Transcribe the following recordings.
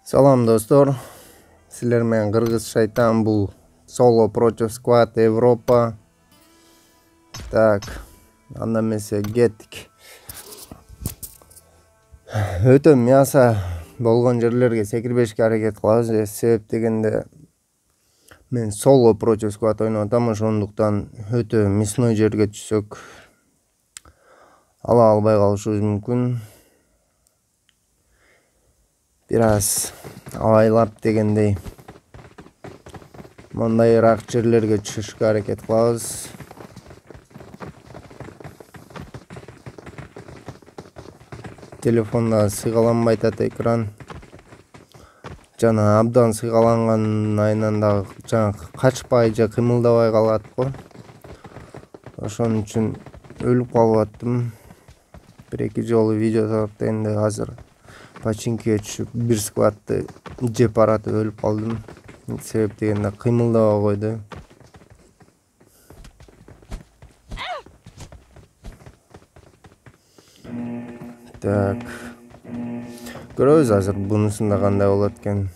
Салам достор, силер менен Кыргыз Шайтан, бул Solo Против Squad Европа. Так, анда эмесе кеттик. Өтө мяса болгон жерлерге секирбешке аракет кылабыз. Себеп дегенде мен Solo Против Squad ойноп атам, ошондуктан өтө мясной жерге түшсөк ала албай калышыбыз мүмкүн. Biraz avaylап дегендей мындайыраак жерлерге түшүшкө аракет кылабыз. Телефонда сыйгаланбай атат экран. Жана абдан сыйгаланган айынан дагы жана качпай же кыймылдабай калат го. Ошон үчүн өлүп калып аттым. Бир-эки жолу видео тарап энди азыр починкиге түшүп бир сквадты жеп баратып өлүп калдым. Себеп дегенде кыймылдабай койду. Так. Көрөбүз азыр бунусунда кандай болот экен.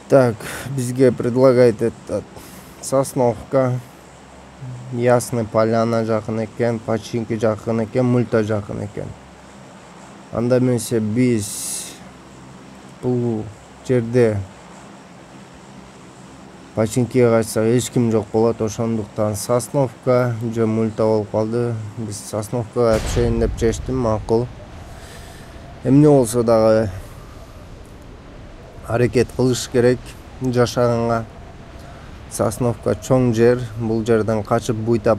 Так, бизге предлагает этот Сосновка, Ясный Поляна жакын экен, починки жакын экен, Мульта жакын экен. Анда эмесе биз бул жерде починкиге качсак эч ким жок болот, ошондуктан Сосновка же Мульта болуп калды. Биз Сосновкага түшөйүн деп чечтим, макул. Эмне болсо дагы аракет кылыш керек жашаганга. Сосновка чоң жер, бул жерден качып буйтап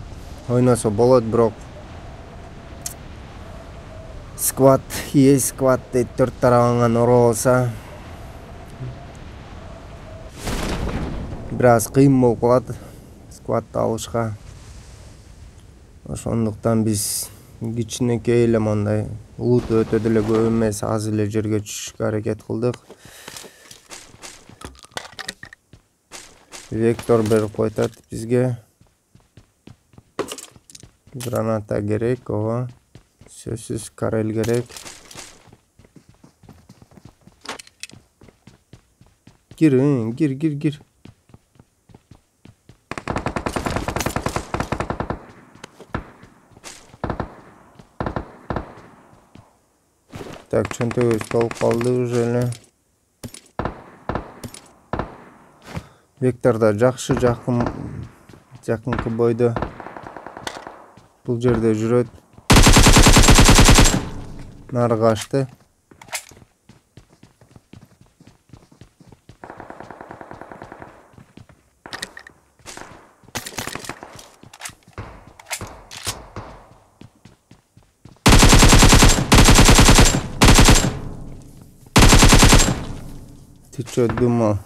ойносо болот, бирок сквад, сквад дейт, төрт тарабыңан ора болса бир аз кыйын болуп калат сквадты алышка. Ошондуктан биз кичинекей эле мындай лут өтө деле көп эмес, аз эле жерге түшүшкө аракет кылдык. Вектор берип койтат бизге. Граната керек, ооба. Сөзсүз карел керек. Гир. Так, чөнтөгүбүз толуп калды уже эле. Векторда жакшы жакынкы бойдо бул жерде жүрөт. Нары качты. Ты чё думал?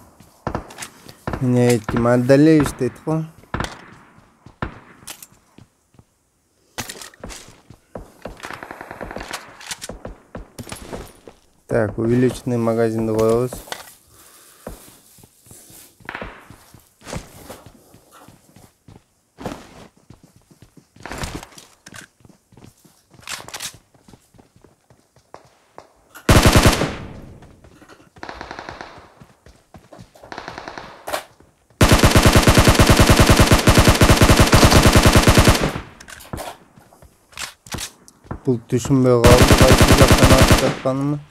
Меня этим отдалеешь, ты то? Так, увеличенный магазин коебуз. Бул түшүнбөй калды, кайсы жактан атып жатканымды.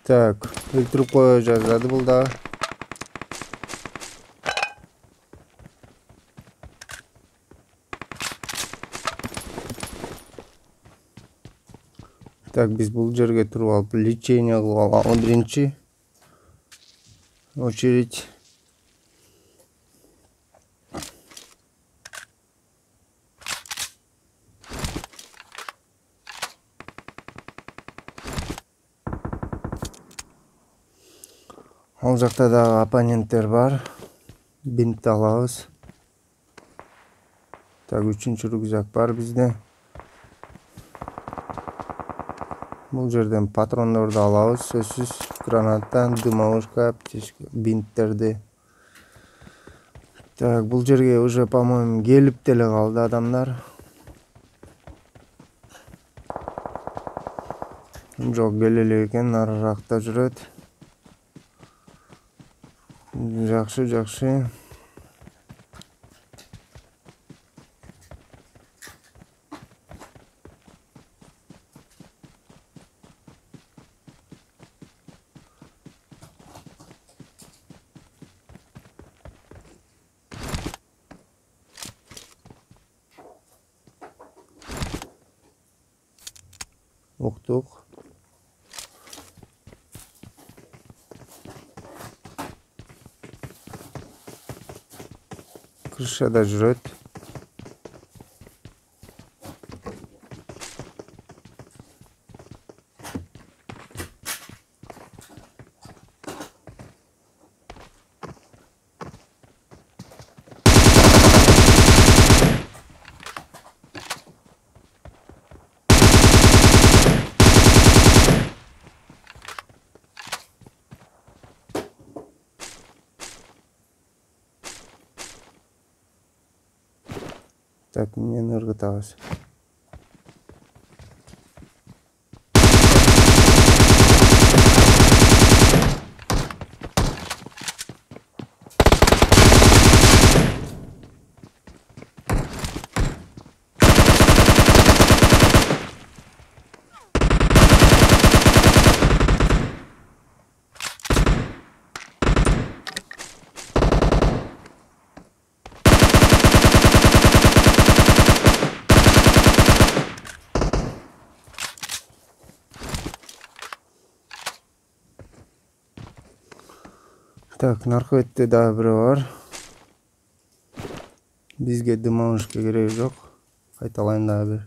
Так, өлтүрүп кое жаздады бул дагы. Так, биз бул жерге туруп алып лечение кылып алалы биринчи очередь. Ал жакта дагы оппоненттер бар. Бинт алабыз. Так, 3-чү рюкзак бар бизде. Бул жерден патрондорду алабыз, сөзсүз. Граната, дымовушка, аптечка, бинттерди. Так, бул жерге уже, по-моему, келип деле калды адамдар. Жок, келе эле экен, нарыракта жүрөт. Жакшы, жакшы. Уктук. Крышада жүрөт. Так, мени ыргытабыз. Так, наркы бетте дагы бирөө бар. Бизге дымовушка кереги жок. Кайталайын дагы бир.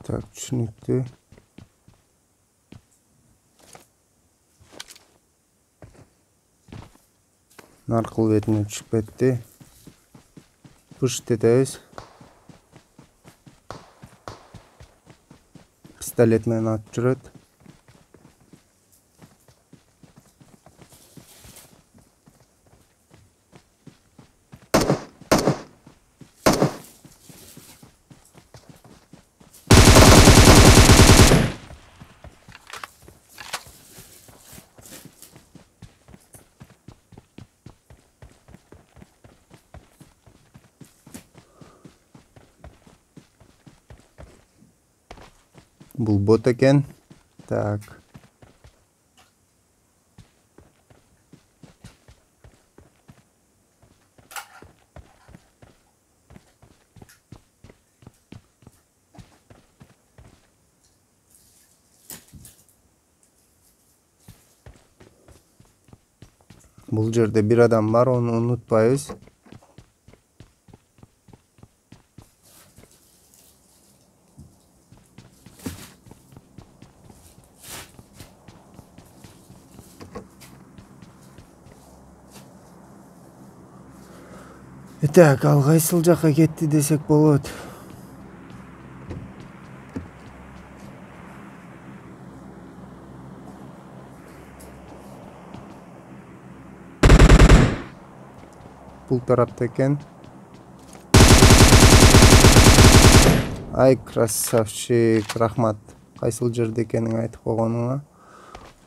Так, түшүнүктүү. Наркыл бетине түшүп кетти. Пуш этебиз. Пистолет менен атып жүрөт. Бул бот экен. Так. Бул жерде бир адам бар, onu унутпайбыз. Так, ал кайсыл жакка кетти десек болот. Бул тарапта экен. Ай, красавчик, рахмат. Кайсыл жерде экенин айтып койгонуңа.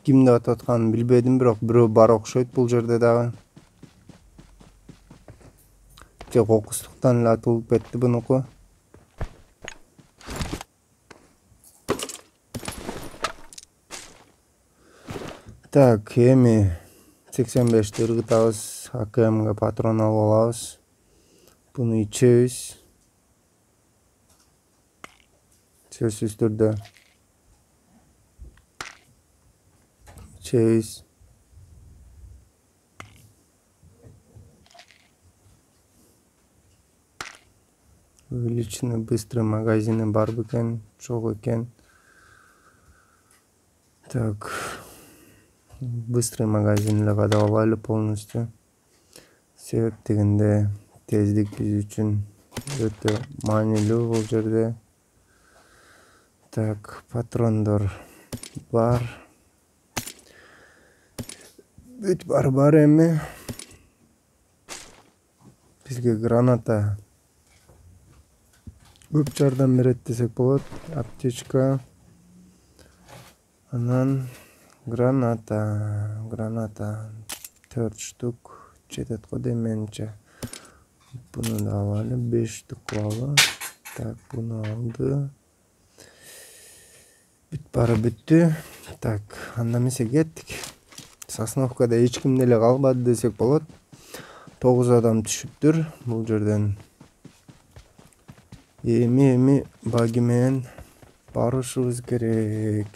Кимди атып атканын билбедим, бирок бирөө бар окшойт бул жерде дагы. Же кокустуктан эле атылып кетти бунуку. Так, эми 85'te ыргытабыз, АКМ'ге патрон алып алабыз. Буну ичебиз. Сөзсүз түрдө ичебиz. Увеличенный быстрый магазины бар бекен, жок экен. Так, быстрый магазин эле кадалбайлы полностью. Себеп дегенде тездик биз үчүн өтө маанилүү бул жерде. Так, патрондор бар. Бүт бар эми. Бизге граната көп жардам берет десек болот. Аптечка. Анан граната 4 штук жетет го менимче. Буну да алалы, 5 штук алалы. Так, буну алды. Бүт бары бүттү. Так, анда эмесе кеттик. Сосновкада эч ким деле калбады десек болот. 9 адам түшүптүр бул жерден. Эми баги менен барышыбыз керек.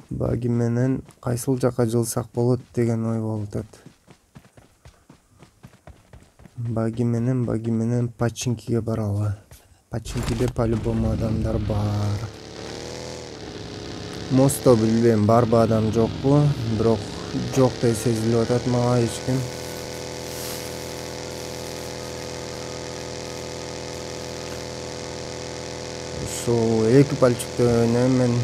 Баги менен кайсыл жака жылсак болот деген ой болуп атат. Баги менен Пачинкиге баралы. Пачинкиде по-любому адамдар бар. Мостто билбейм, барбы адам жокпу, бирок жоктой сезилип атат мага эч ким. Ошол эки пальчикте ойнойм мен.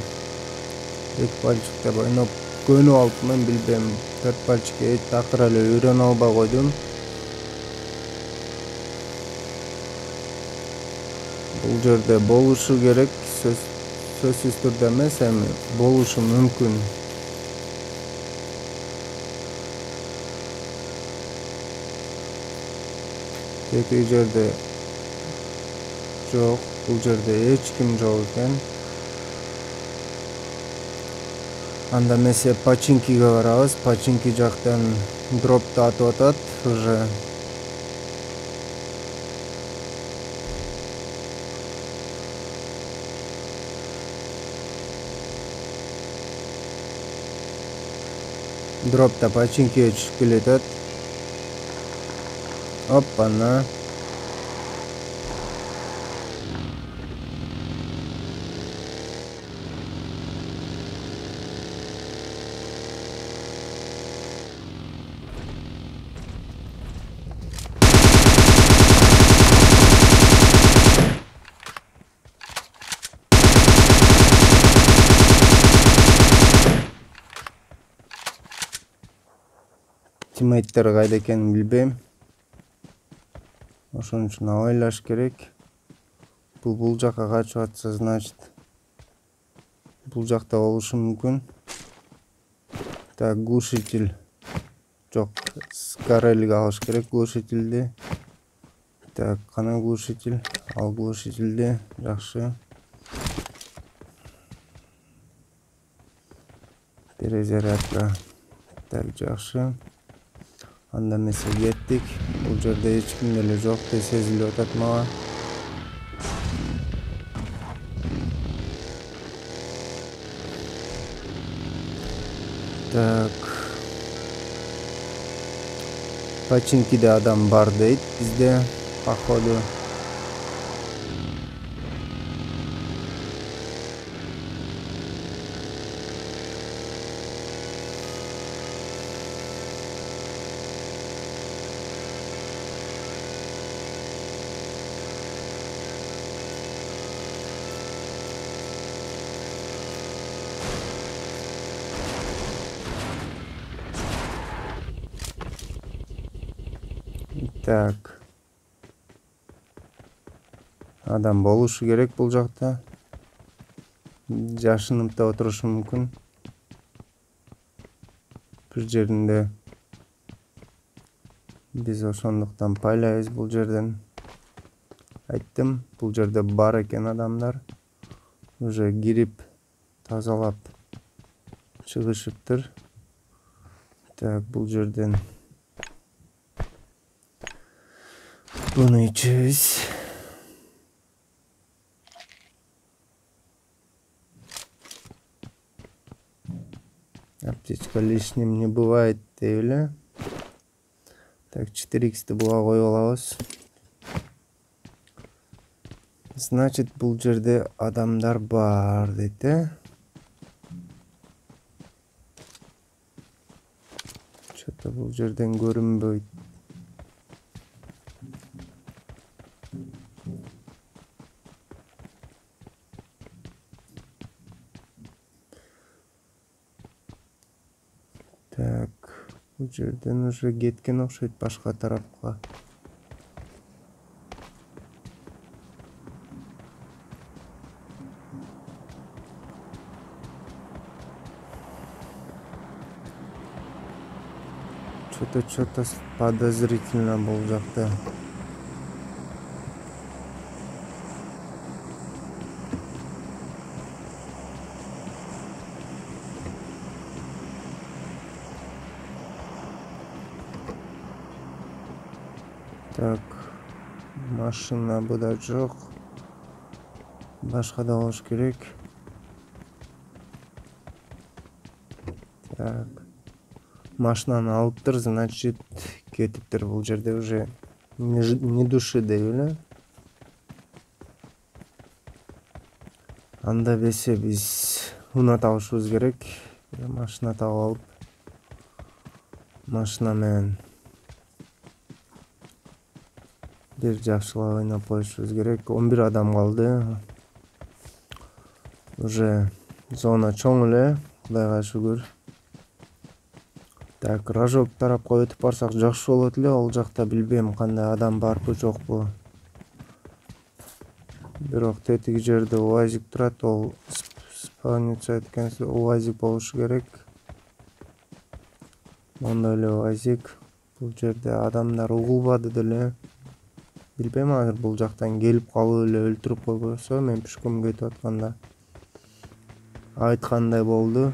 Эки пальчикте ойноп көнүп алыпмын, билбейм. 4 пальчикке такыр эле үйрөнө албай койдум. Бул жерде болушу керек, сөзсүз түрдө эмес, эми болушу мүмкүн. Эки жерде жок, бул жерде эч ким жок экен. Анда эмесе Пачинкиге барабыз. Пачинки жактан дропту атып атат уже. Дропта Пачинкиге түшүп келатат. Оппана. Тиммейттер кайда экенин билбейм. Ошон үчүн абайлаш керек. Бул жака качып атса, значит бул жакта болушу мүмкүн. Так, глушитель жок, скарелге алыш керек глушительди. Так, кана глушитель, ал глушительди, жакшы. Перезарядка. Так, жакшы. Анда эмесе кеттик. Бул жерде эч ким деле жоктой сезилип атат мага. Так. Пачинкиде адам бар дейт бизде, походу. Так. Адам болушу керек бул жакта. Жашынып да отурушу мүмкүн. Бир жеринде биз ошондуктан пайлайбыз бул жерден. Айттым, бул жерде бар экен адамдар. Уже кирип тазалап чыгышыптыр. Так, бул жерден буну ичебиз. Аптечка лишним не бывает деп эле. Так, 4x'ти буга коюп алабыз. Значит, бул жерде адамдар бар дейт, Что-то бул жерден көрүнбөйт. Так, бул жерден уже кеткен окшойт башка тарапка. Что-то подозрительно бул жакта. Так, машина буда жок. Башка да болуш керек. Так, машинаны алыптыр, значит, кетиптир. Бул жерде уже не души деп эле. Анда бесе биз уна табышыбыз керек. Машина табып алып, машина менен бир жакшылап ойноп коюшубуз керек. 11 адам калды. Уже зона чоң эле, Кудайга шүгүр. Так, рожок тарапка өтүп барсак жакшы болот эле. Ал жакта билбейм кандай адам барбы жокпу. Бирок тетиги жерде УАЗик турат, ол спавниться эткен УАЗик болушу керек. Мондой эле УАЗик. Бул жерде адамдар угулбады деле. Билбейм, азыр бул жактан келип калып эле өлтүрүп койбосо, мен пешком кетип атканда айткандай болду.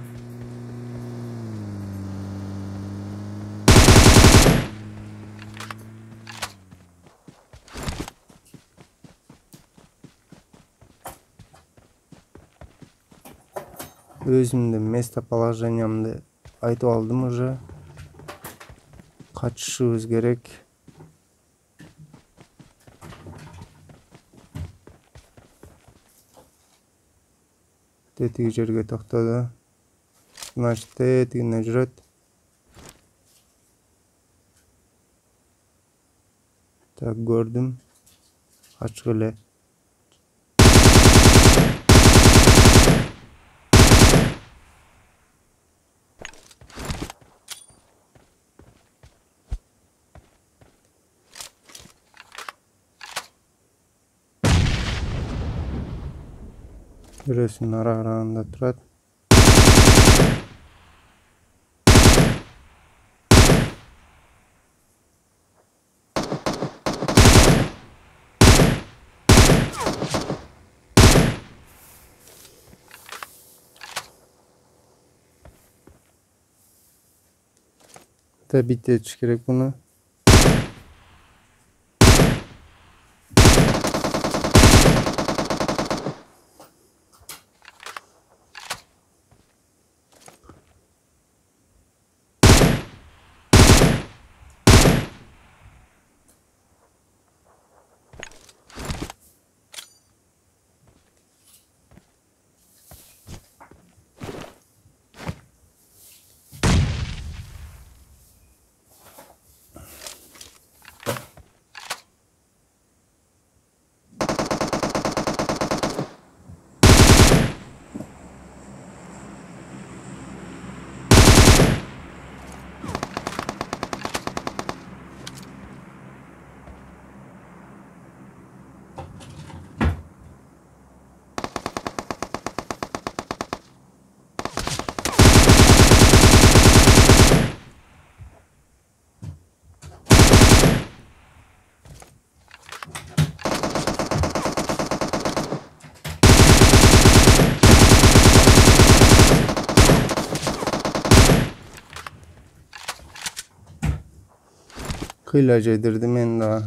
Өзүмдүн местоположениямды айтып алдым уже. Качышыбыз керек. Тетиги жерге токтоду. Значит, тетигине жүрөт. Так, көрдүм. Ачык эле. Бирөөсүнүн ара-арагында турат. Да битетиш керек буну. Kıyla yedirdim en daha.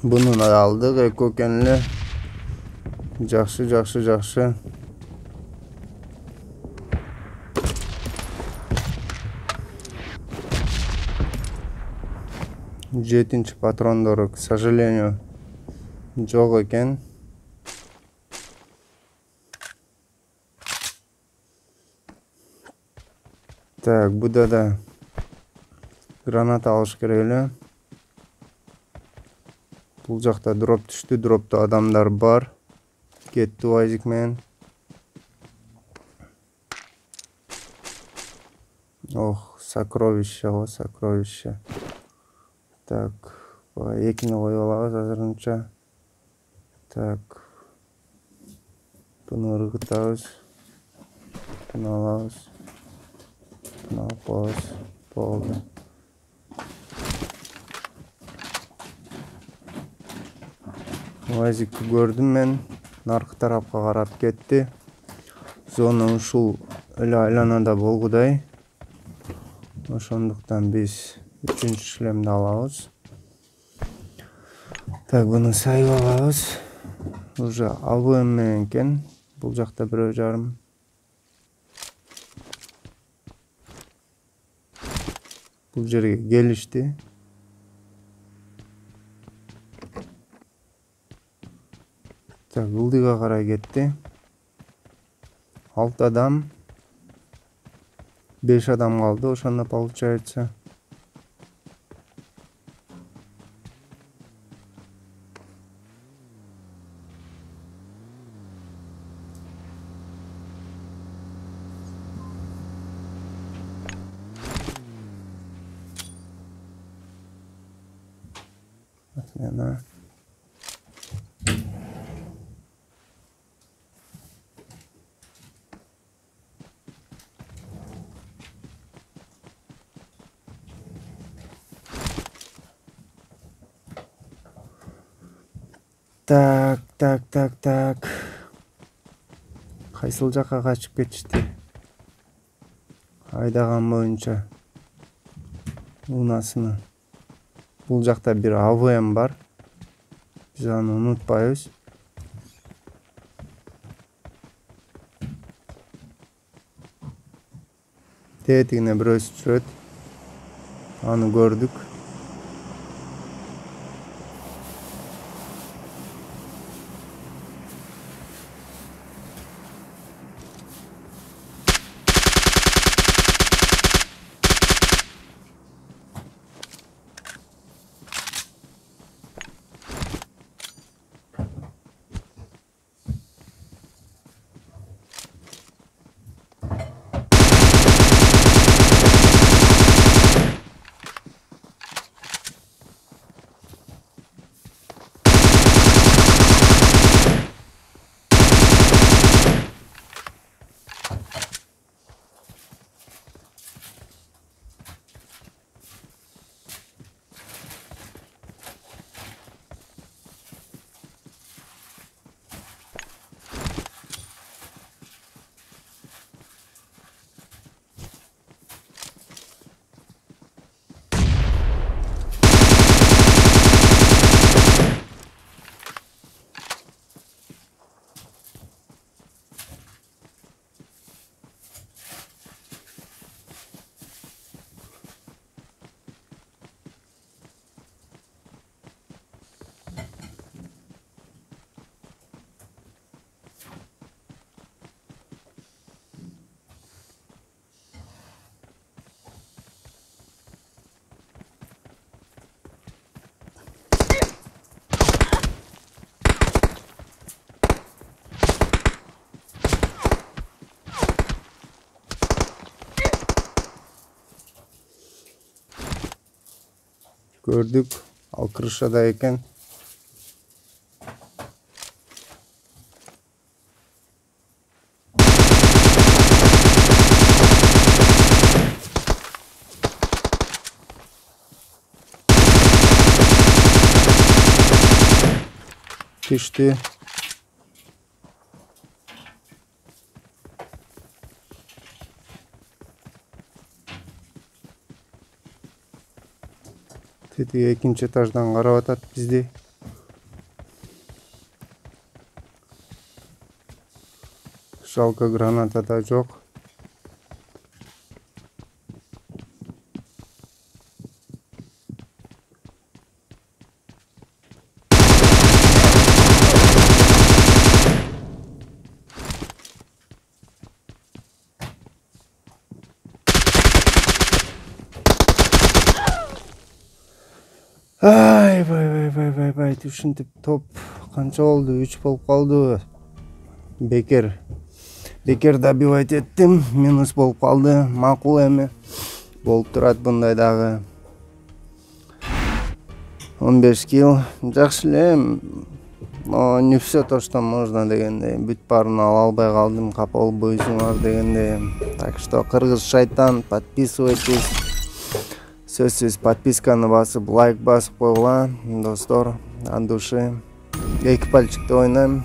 Bunu da aldık. Ekokenli. Жақсы. Жетинчи патрондору, к сожалению, жок экен. Так, буда да граната алыш керек эле. Бул жакта дроп түштү, дропто адамдар бар. Кетти Уазик менен. Ох, сокровище, сокровище. Так, экини коюп алабыз азырынча. Так, буну ыргытабыз. Буну алабыз. Буну алып коебуз. Болду. Уазикти көрдүм мен. Наркы тарапка карап кетти. Зона ушул эле айланада болгудай. Ошондуктан биз үчүнчү шлемди алабыз. Так, буну сайып алабыз. Уже АВМ менен экен. Бул жакта 1,5. Бул жерге келишти. Так, ылдыйга карай кетти. 6 адам. 5 адам калды, ошондо получается. Отмена. Так. Кайсыл жакка качып кетишти? Айдаган боюнча. Унасыны. Бул жакта бир АВМ бар. Биз аны унутпайбыз. Тетигине бирөөсү жүрөт. Аны көрдүк. Gördük. Ал крышада экен. Düştü. Тети экинчи этаждан карап атат бизди. Жалко, граната да жок. Бай, түшүнтүп топ канча болду? 3 болуп калды. Бекер добивать еттим, минус болуп калды. Макул эми. Болуп турат мындай дагы. 15 килл. Жакшы эле. Но не все то, что можно дегенде. Бүт баарын ала албай калдым, капа болбойсуңар дегенде. Так что кыргыз шайтан, подписывайтесь. Сөзсүз подписканы басып, лайк басып койгула, достор, от души. 2 пальчикти ойнойм.